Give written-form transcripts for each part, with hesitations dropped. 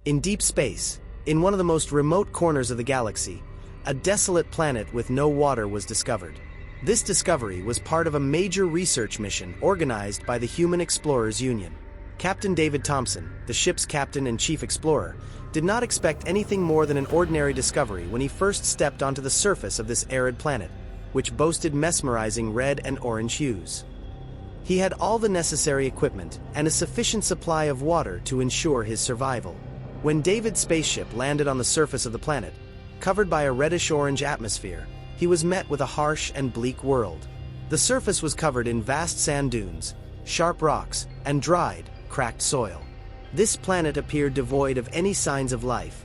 In deep space, in one of the most remote corners of the galaxy, a desolate planet with no water was discovered. This discovery was part of a major research mission organized by the Human Explorers Union. Captain David Thompson, the ship's captain and chief explorer, did not expect anything more than an ordinary discovery when he first stepped onto the surface of this arid planet, which boasted mesmerizing red and orange hues. He had all the necessary equipment and a sufficient supply of water to ensure his survival. When David's spaceship landed on the surface of the planet, covered by a reddish-orange atmosphere, he was met with a harsh and bleak world. The surface was covered in vast sand dunes, sharp rocks, and dried, cracked soil. This planet appeared devoid of any signs of life.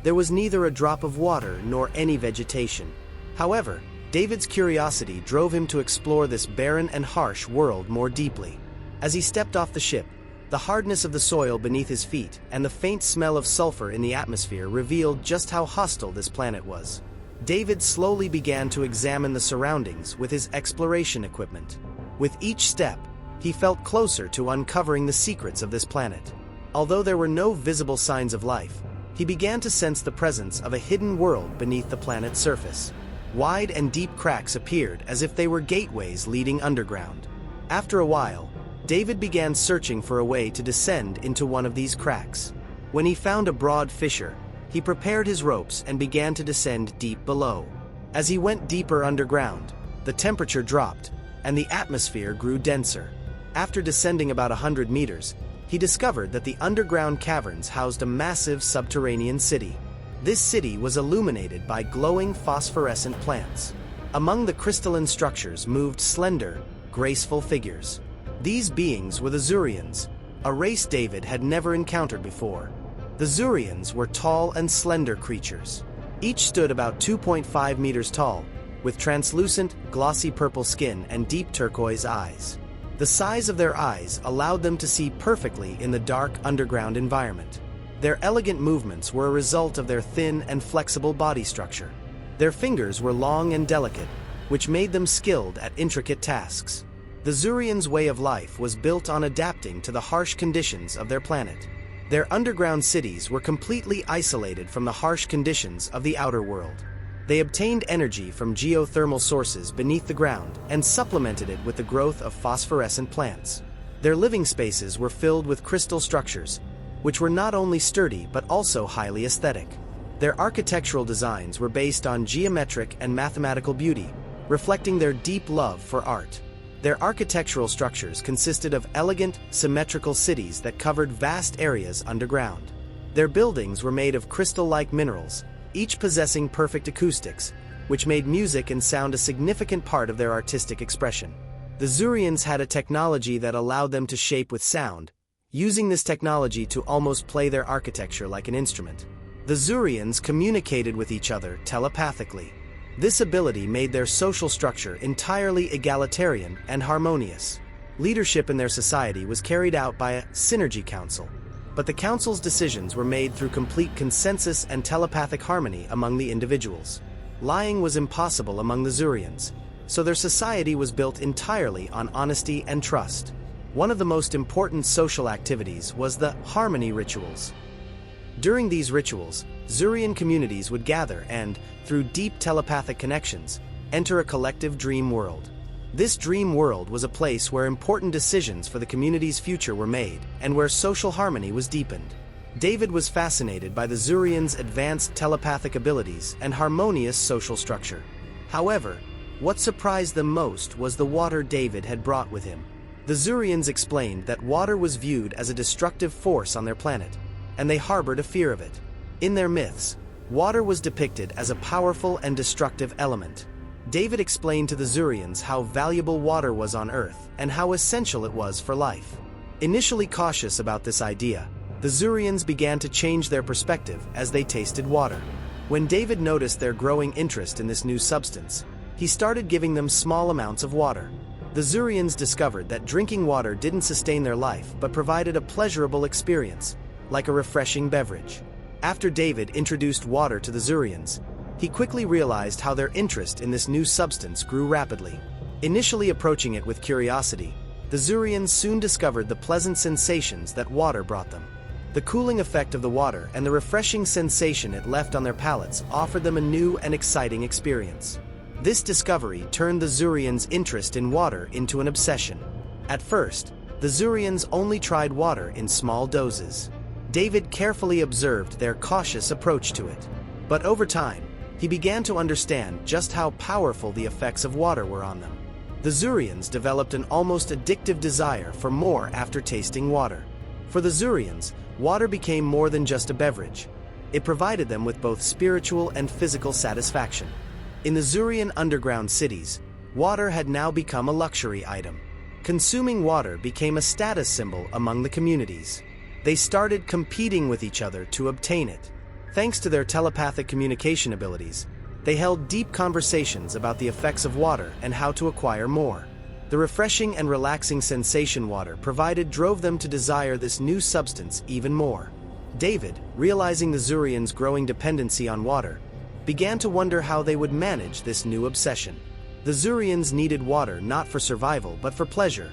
There was neither a drop of water nor any vegetation. However, David's curiosity drove him to explore this barren and harsh world more deeply. As he stepped off the ship, the hardness of the soil beneath his feet and the faint smell of sulfur in the atmosphere revealed just how hostile this planet was. David slowly began to examine the surroundings with his exploration equipment. With each step, he felt closer to uncovering the secrets of this planet. Although there were no visible signs of life, he began to sense the presence of a hidden world beneath the planet's surface. Wide and deep cracks appeared as if they were gateways leading underground. After a while, David began searching for a way to descend into one of these cracks. When he found a broad fissure, he prepared his ropes and began to descend deep below. As he went deeper underground, the temperature dropped, and the atmosphere grew denser. After descending about 100 meters, he discovered that the underground caverns housed a massive subterranean city. This city was illuminated by glowing phosphorescent plants. Among the crystalline structures moved slender, graceful figures. These beings were the Zurians, a race David had never encountered before. The Zurians were tall and slender creatures. Each stood about 2.5 meters tall, with translucent, glossy purple skin and deep turquoise eyes. The size of their eyes allowed them to see perfectly in the dark underground environment. Their elegant movements were a result of their thin and flexible body structure. Their fingers were long and delicate, which made them skilled at intricate tasks. The Zurians' way of life was built on adapting to the harsh conditions of their planet. Their underground cities were completely isolated from the harsh conditions of the outer world. They obtained energy from geothermal sources beneath the ground and supplemented it with the growth of phosphorescent plants. Their living spaces were filled with crystal structures, which were not only sturdy but also highly aesthetic. Their architectural designs were based on geometric and mathematical beauty, reflecting their deep love for art. Their architectural structures consisted of elegant, symmetrical cities that covered vast areas underground. Their buildings were made of crystal-like minerals, each possessing perfect acoustics, which made music and sound a significant part of their artistic expression. The Zurians had a technology that allowed them to shape with sound, using this technology to almost play their architecture like an instrument. The Zurians communicated with each other telepathically. This ability made their social structure entirely egalitarian and harmonious. Leadership in their society was carried out by a synergy council, but the council's decisions were made through complete consensus and telepathic harmony among the individuals. Lying was impossible among the Zurians, so their society was built entirely on honesty and trust. One of the most important social activities was the harmony rituals. During these rituals, Zurian communities would gather and, through deep telepathic connections, enter a collective dream world. This dream world was a place where important decisions for the community's future were made and where social harmony was deepened. David was fascinated by the Zurians' advanced telepathic abilities and harmonious social structure. However, what surprised them most was the water David had brought with him. The Zurians explained that water was viewed as a destructive force on their planet, and they harbored a fear of it. In their myths, water was depicted as a powerful and destructive element. David explained to the Zurians how valuable water was on Earth and how essential it was for life. Initially cautious about this idea, the Zurians began to change their perspective as they tasted water. When David noticed their growing interest in this new substance, he started giving them small amounts of water. The Zurians discovered that drinking water didn't sustain their life but provided a pleasurable experience, like a refreshing beverage. After David introduced water to the Zurians, he quickly realized how their interest in this new substance grew rapidly. Initially approaching it with curiosity, the Zurians soon discovered the pleasant sensations that water brought them. The cooling effect of the water and the refreshing sensation it left on their palates offered them a new and exciting experience. This discovery turned the Zurians' interest in water into an obsession. At first, the Zurians only tried water in small doses. David carefully observed their cautious approach to it. But over time, he began to understand just how powerful the effects of water were on them. The Zurians developed an almost addictive desire for more after tasting water. For the Zurians, water became more than just a beverage. It provided them with both spiritual and physical satisfaction. In the Zurian underground cities, water had now become a luxury item. Consuming water became a status symbol among the communities. They started competing with each other to obtain it. Thanks to their telepathic communication abilities, they held deep conversations about the effects of water and how to acquire more. The refreshing and relaxing sensation water provided drove them to desire this new substance even more. David, realizing the Zurians' growing dependency on water, began to wonder how they would manage this new obsession. The Zurians needed water not for survival but for pleasure,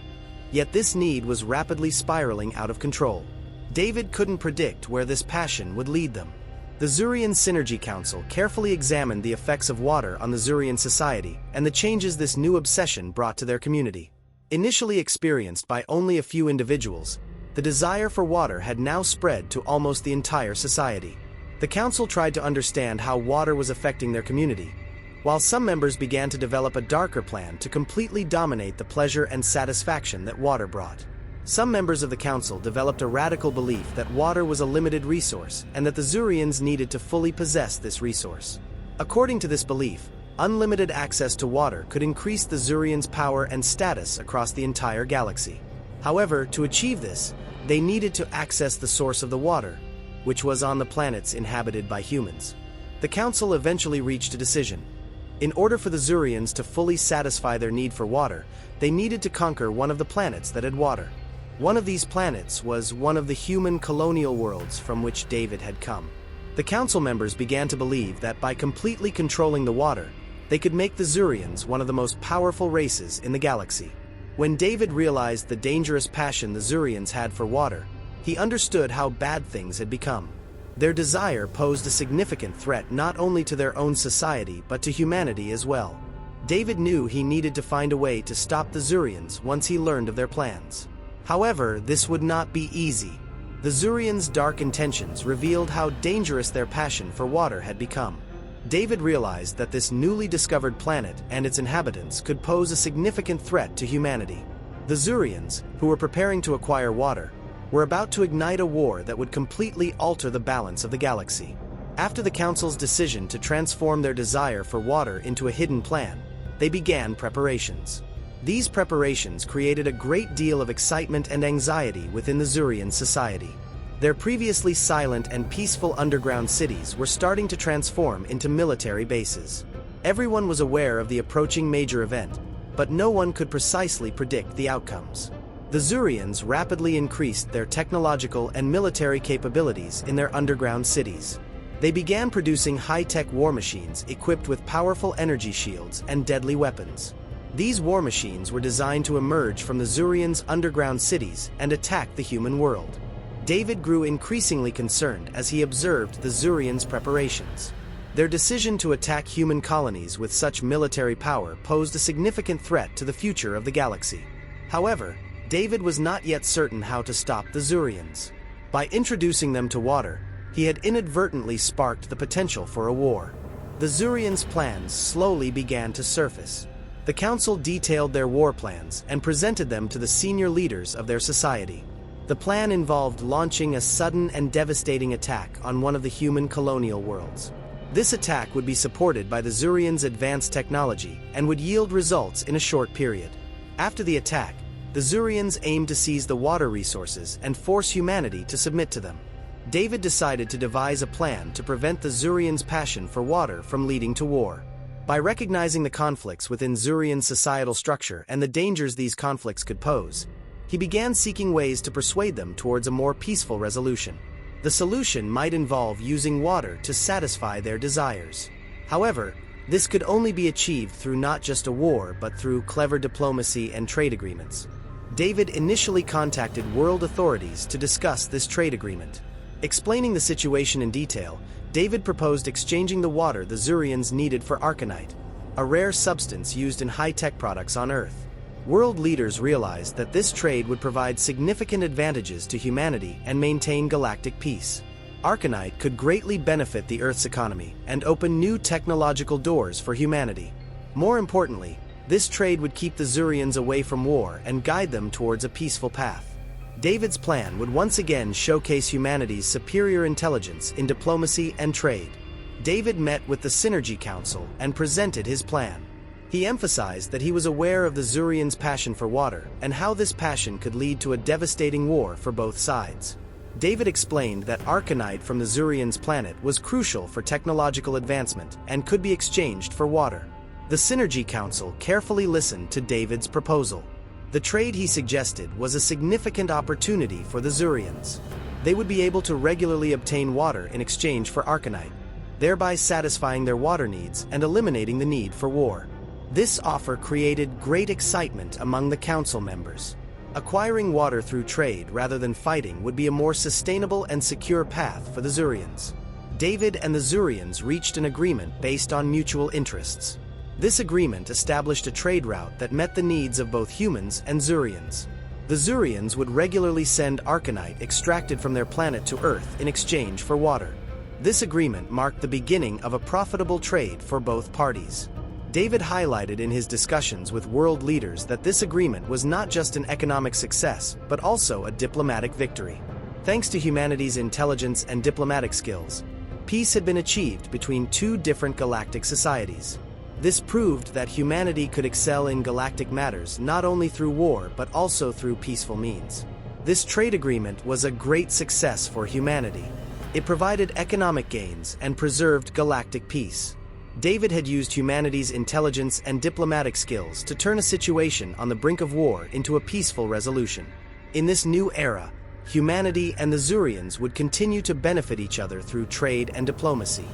yet this need was rapidly spiraling out of control. David couldn't predict where this passion would lead them. The Zurian Synergy Council carefully examined the effects of water on the Zurian society and the changes this new obsession brought to their community. Initially experienced by only a few individuals, the desire for water had now spread to almost the entire society. The council tried to understand how water was affecting their community, while some members began to develop a darker plan to completely dominate the pleasure and satisfaction that water brought. Some members of the council developed a radical belief that water was a limited resource and that the Zurians needed to fully possess this resource. According to this belief, unlimited access to water could increase the Zurians' power and status across the entire galaxy. However, to achieve this, they needed to access the source of the water, which was on the planets inhabited by humans. The council eventually reached a decision. In order for the Zurians to fully satisfy their need for water, they needed to conquer one of the planets that had water. One of these planets was one of the human colonial worlds from which David had come. The council members began to believe that by completely controlling the water, they could make the Zurians one of the most powerful races in the galaxy. When David realized the dangerous passion the Zurians had for water, he understood how bad things had become. Their desire posed a significant threat not only to their own society but to humanity as well. David knew he needed to find a way to stop the Zurians once he learned of their plans. However, this would not be easy. The Zurians' dark intentions revealed how dangerous their passion for water had become. David realized that this newly discovered planet and its inhabitants could pose a significant threat to humanity. The Zurians, who were preparing to acquire water, were about to ignite a war that would completely alter the balance of the galaxy. After the Council's decision to transform their desire for water into a hidden plan, they began preparations. These preparations created a great deal of excitement and anxiety within the Zurian society. Their previously silent and peaceful underground cities were starting to transform into military bases. Everyone was aware of the approaching major event, but no one could precisely predict the outcomes. The Zurians rapidly increased their technological and military capabilities in their underground cities. They began producing high-tech war machines equipped with powerful energy shields and deadly weapons. These war machines were designed to emerge from the Zurians' underground cities and attack the human world. David grew increasingly concerned as he observed the Zurians' preparations. Their decision to attack human colonies with such military power posed a significant threat to the future of the galaxy. However, David was not yet certain how to stop the Zurians. By introducing them to water, he had inadvertently sparked the potential for a war. The Zurians' plans slowly began to surface. The council detailed their war plans and presented them to the senior leaders of their society. The plan involved launching a sudden and devastating attack on one of the human colonial worlds. This attack would be supported by the Zurians' advanced technology and would yield results in a short period. After the attack, the Zurians aimed to seize the water resources and force humanity to submit to them. David decided to devise a plan to prevent the Zurians' passion for water from leading to war. By recognizing the conflicts within Zurian societal structure and the dangers these conflicts could pose, he began seeking ways to persuade them towards a more peaceful resolution. The solution might involve using water to satisfy their desires. However, this could only be achieved through not just a war but through clever diplomacy and trade agreements. David initially contacted world authorities to discuss this trade agreement. Explaining the situation in detail, David proposed exchanging the water the Zurians needed for arcanite, a rare substance used in high-tech products on Earth. World leaders realized that this trade would provide significant advantages to humanity and maintain galactic peace. Arcanite could greatly benefit the Earth's economy and open new technological doors for humanity. More importantly, this trade would keep the Zurians away from war and guide them towards a peaceful path. David's plan would once again showcase humanity's superior intelligence in diplomacy and trade. David met with the Synergy Council and presented his plan. He emphasized that he was aware of the Zurians' passion for water and how this passion could lead to a devastating war for both sides. David explained that arcanite from the Zurians' planet was crucial for technological advancement and could be exchanged for water. The Synergy Council carefully listened to David's proposal. The trade he suggested was a significant opportunity for the Zurians. They would be able to regularly obtain water in exchange for arcanite, thereby satisfying their water needs and eliminating the need for war. This offer created great excitement among the council members. Acquiring water through trade rather than fighting would be a more sustainable and secure path for the Zurians. David and the Zurians reached an agreement based on mutual interests. This agreement established a trade route that met the needs of both humans and Zurians. The Zurians would regularly send arcanite extracted from their planet to Earth in exchange for water. This agreement marked the beginning of a profitable trade for both parties. David highlighted in his discussions with world leaders that this agreement was not just an economic success, but also a diplomatic victory. Thanks to humanity's intelligence and diplomatic skills, peace had been achieved between two different galactic societies. This proved that humanity could excel in galactic matters not only through war but also through peaceful means. This trade agreement was a great success for humanity. It provided economic gains and preserved galactic peace. David had used humanity's intelligence and diplomatic skills to turn a situation on the brink of war into a peaceful resolution. In this new era, humanity and the Zurians would continue to benefit each other through trade and diplomacy.